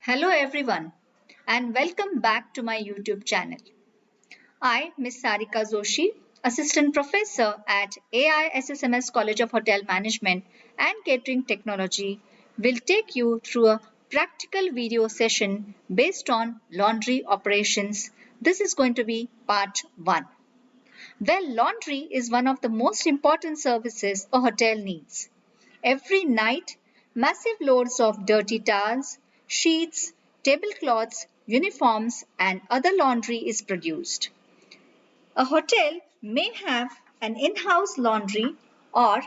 Hello everyone and welcome back to my YouTube channel. I, Ms. Sarika Joshi, Assistant Professor at AI SSMS College of Hotel Management and Catering Technology, will take you through a practical video session based on laundry operations. This is going to be part 1. Well, laundry is one of the most important services a hotel needs. Every night, massive loads of dirty towels, sheets, tablecloths, uniforms, and other laundry is produced. A hotel may have an in-house laundry or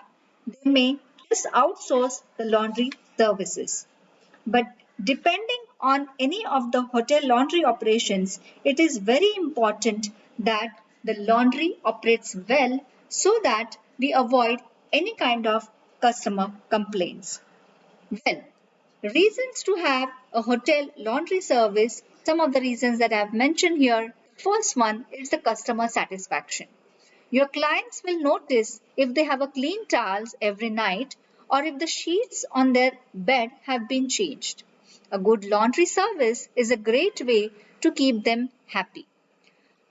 they may just outsource the laundry services. But depending on any of the hotel laundry operations, it is very important that the laundry operates well so that we avoid any kind of customer complaints. Well, reasons to have a hotel laundry service, some of the reasons that I have mentioned here. First one is the customer satisfaction. Your clients will notice if they have a clean towels every night or if the sheets on their bed have been changed. A good laundry service is a great way to keep them happy.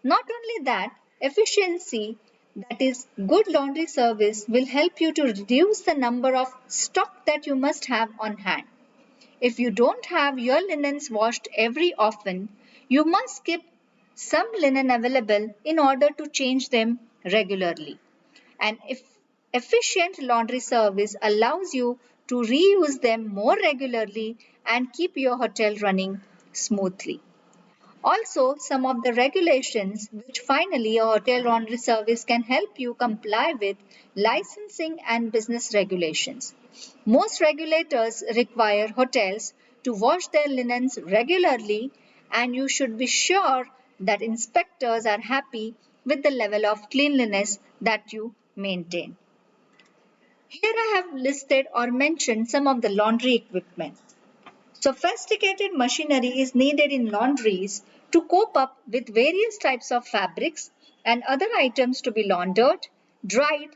Not only that, efficiency, that is, good laundry service, will help you to reduce the number of stock that you must have on hand. If you don't have your linens washed every often, you must keep some linen available in order to change them regularly. And if efficient laundry service allows you to reuse them more regularly and keep your hotel running smoothly. Also, some of the regulations which finally a hotel laundry service can help you comply with licensing and business regulations. Most regulators require hotels to wash their linens regularly, and you should be sure that inspectors are happy with the level of cleanliness that you maintain. Here I have listed or mentioned some of the laundry equipment. Sophisticated machinery is needed in laundries to cope up with various types of fabrics and other items to be laundered, dried,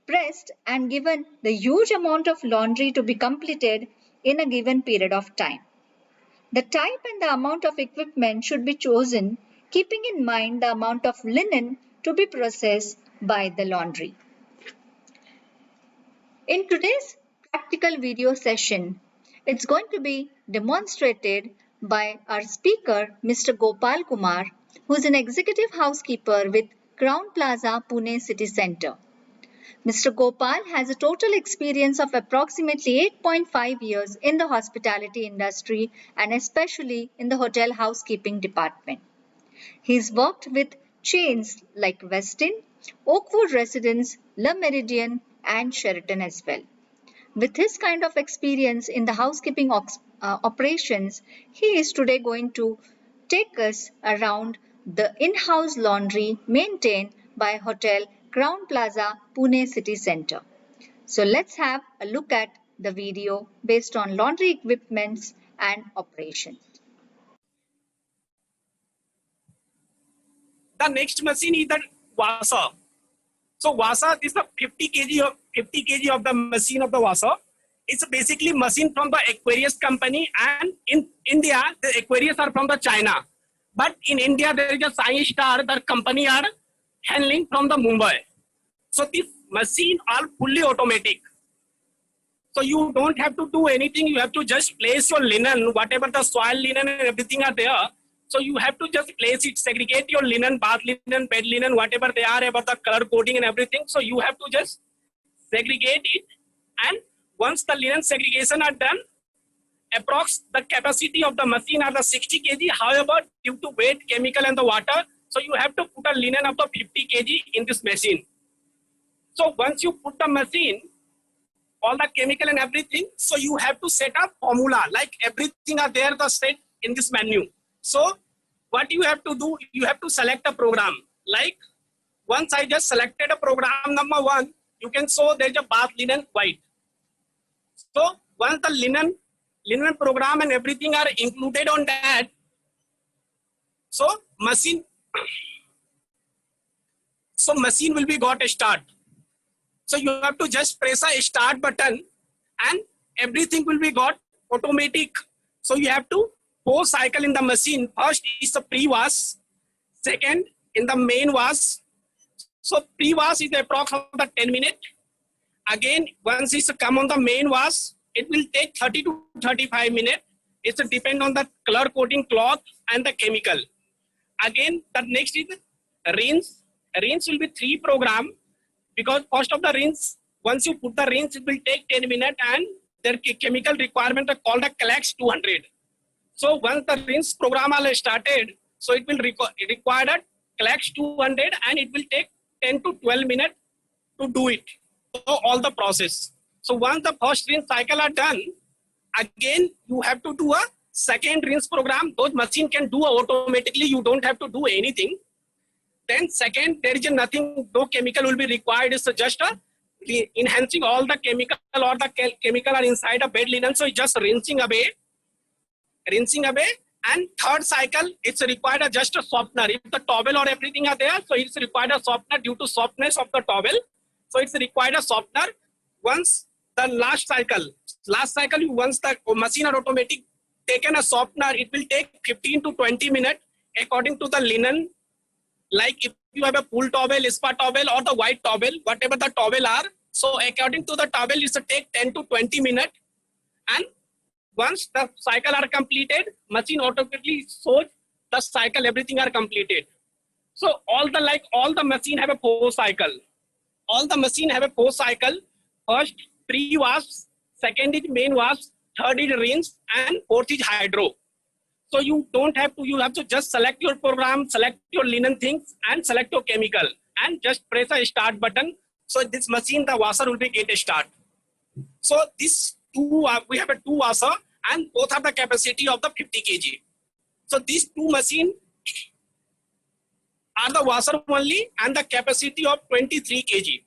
pressed, and given the huge amount of laundry to be completed in a given period of time. The type and the amount of equipment should be chosen, keeping in mind the amount of linen to be processed by the laundry. In today's practical video session, it's going to be demonstrated by our speaker, Mr. Gopal Kumar, who is an executive housekeeper with Crown Plaza, Pune City Centre. Mr. Gopal has a total experience of approximately 8.5 years in the hospitality industry and especially in the hotel housekeeping department. He's worked with chains like Westin, Oakwood Residence, Le Méridien, and Sheraton as well. With his kind of experience in the housekeeping operations, he is today going to take us around the in-house laundry maintained by Hotel Crown Plaza, Pune City Centre. So let's have a look at the video based on laundry equipments and operations. The next machine is the washer. So washer is the 50 kg of the machine of the washer. It's basically machine from the Aquarius company, and in India the Aquarius are from the China. But in India there is a Science Star, the company are handling from the Mumbai. So this machine are fully automatic. So you don't have to do anything. You have to just place your linen, whatever the soil linen and everything are there. So you have to just place it, segregate your linen, bath linen, bed linen, whatever they are about the color coding and everything. So you have to just segregate it. And once the linen segregation are done, approx the capacity of the machine are the 60 kg. However, due to weight, chemical and the water, so you have to put a linen of the 50 kg in this machine. So once you put the machine, all the chemical and everything, so you have to set up formula, like everything are there the set in this menu. So what you have to do, you have to select a program. Like once I just selected a program number 1, you can show there's a bath linen white. So once the linen program and everything are included on that, so machine will be got a start. So you have to just press a start button and everything will be got automatic. So you have to post cycle in the machine. First is the pre-wash, second in the main wash. So pre-wash is approximately 10 minutes. Again, once it's come on the main wash, it will take 30 to 35 minutes. It's depend on the color coating cloth and the chemical. Again, the next is rinse. Rinse will be 3 program, because first of the rinse, once you put the rinse, it will take 10 minutes, and their chemical requirement are called the Clax 200. So once the rinse program are started, so it will require a Clax 200, and it will take 10 to 12 minutes to do it. So all the process. So once the first rinse cycle are done, again you have to do a second rinse program. Those machine can do automatically. You don't have to do anything. Then second, there is nothing, no chemical will be required. It's just enhancing all the chemical, or the chemical are inside a bed linen. So it's just rinsing away. And third cycle, it's required just a softener. If the towel or everything are there, so it's required a softener due to softness of the towel. So it's required a softener. Once the last cycle, once the machine or automatic taken a softener, it will take 15 to 20 minutes according to the linen. Like if you have a pool towel, spa towel, or the white towel, whatever the towel are. So according to the towel, it's to take 10 to 20 minutes. And once the cycle are completed, machine automatically shows the cycle, everything are completed. So all the machine have a post cycle. All the machine have a post cycle. First pre-wash, second is main wash, third is rinse, and fourth is hydro. So you don't have to, you have to just select your program, select your linen things, and select your chemical, and just press a start button. So this machine, the washer will be get a start. So this two, we have a 2 washer, and both have the capacity of the 50 kg. So these 2 machine are the washer only, and the capacity of 23 kg.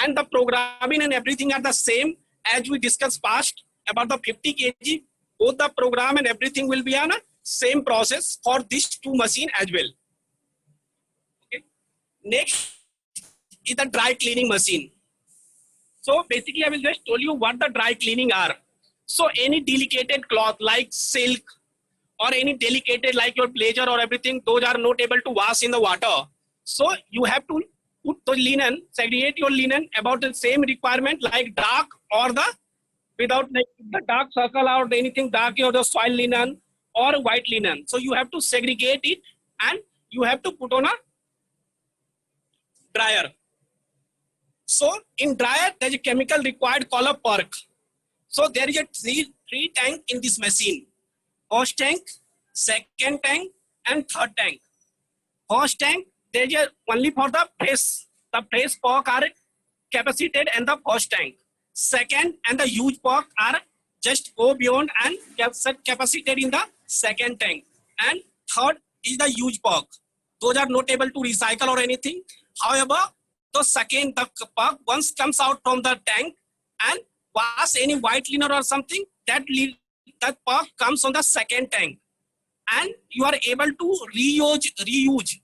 And the programming and everything are the same as we discussed past about the 50 kg. Both the program and everything will be on a same process for these 2 machine as well. Okay. Next is the dry cleaning machine. So basically I will just tell you what the dry cleaning are. So any delicate cloth like silk, or any delicate like your blazer or everything, those are not able to wash in the water. So you have to put the linen, segregate your linen about the same requirement like dark or the without like the dark circle or anything dark, or the soil linen or white linen. So you have to segregate it, and you have to put on a dryer. So in dryer, there is a chemical required called a perk. So there is a three tank in this machine. First tank, second tank, and third tank. First tank, there is only for the press. The press perk are capacitated in the first tank. Second and the huge perk are just go beyond and capacitated in the second tank. And third is the huge perk. Those are not able to recycle or anything. However, the second the perk once comes out from the tank and wash any white linen or something, that perk comes on the second tank. And you are able to reuse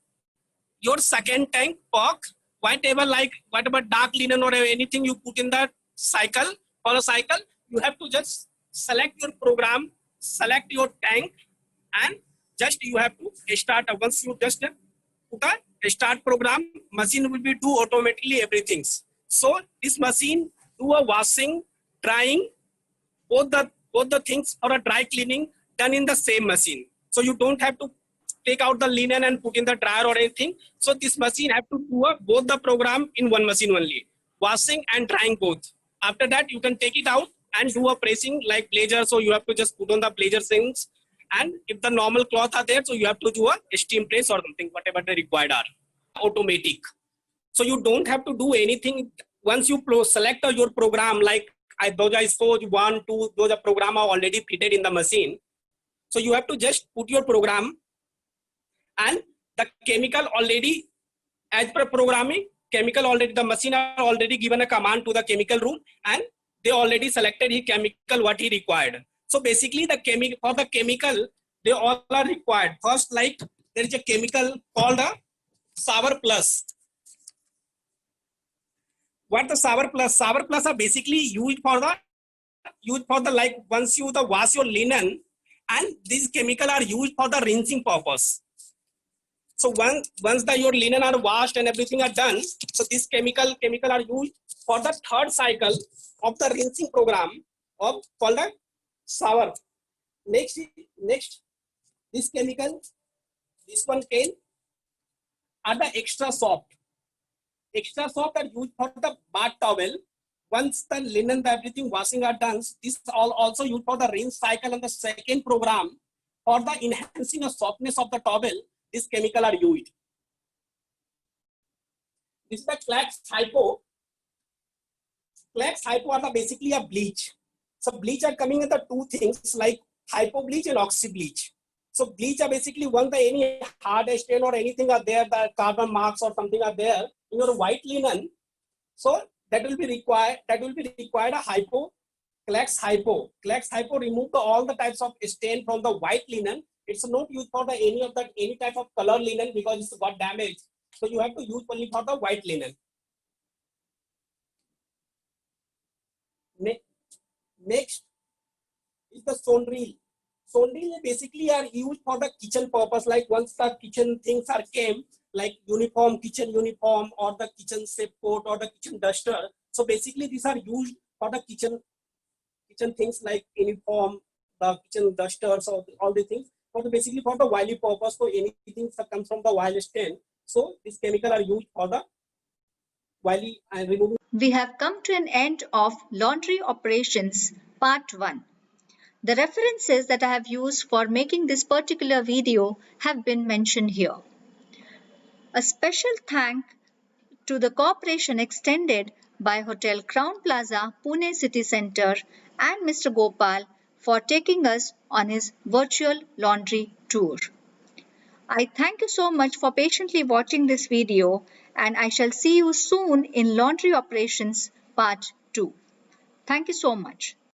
your second tank perk, whatever dark linen or anything you put in the cycle, for a cycle, you have to just select your program, select your tank, and just you have to start. Once you just put a start program, machine will be do automatically everything. So this machine do a washing, drying, both the things for a dry cleaning done in the same machine. So you don't have to take out the linen and put in the dryer or anything. So this machine have to do both the program in one machine only, washing and drying both. After that, you can take it out and do a pressing like blazer. So you have to just put on the blazer things. And if the normal cloth are there, so you have to do a steam press or something, whatever the required are. Automatic. So you don't have to do anything. Once you select your program, like those I saw 1, 2, those are program are already fitted in the machine. So you have to just put your program, and the chemical already, as per programming, chemical already, the machine are already given a command to the chemical room, and they already selected his chemical what he required. So basically the for the chemical, they all are required. First, like there is a chemical called a Sour Plus. What the Sour Plus? Sour Plus are basically used for the like once you wash your linen, and these chemicals are used for the rinsing purpose. So once your linen are washed and everything are done, so this chemical are used for the third cycle of the rinsing program of called a shower. Next, this chemical, this one came are the extra soft. Extra soft are used for the bath towel. Once the linen, the everything washing are done, this all also used for the rinse cycle and the second program for the enhancing the softness of the towel. This chemical are used. This is the Clax Hypo. Clax Hypo are the basically a bleach. So bleach are coming in the two things like hypo bleach and oxy bleach. So bleach are basically once the any hard stain or anything are there, the carbon marks or something are there in your white linen. So that will be required a hypo, Clax Hypo. Clax Hypo remove all the types of stain from the white linen. It's not used for the any type of color linen because it's got damaged. So you have to use only for the white linen. Next is the Sonril. Sonril basically are used for the kitchen purpose. Like once the kitchen things are came, like kitchen uniform or the kitchen safe coat or the kitchen duster. So basically these are used for the kitchen things like uniform, the kitchen dusters, or all the things. But basically for the wily purpose, so anything that comes from the wily stain. So these chemicals are used for the wily and removing. We have come to an end of laundry operations part 1. The references that I have used for making this particular video have been mentioned here. A special thank to the cooperation extended by Hotel Crown Plaza, Pune City Centre and Mr. Gopal for taking us on his virtual laundry tour. I thank you so much for patiently watching this video, and I shall see you soon in Laundry Operations Part 2. Thank you so much.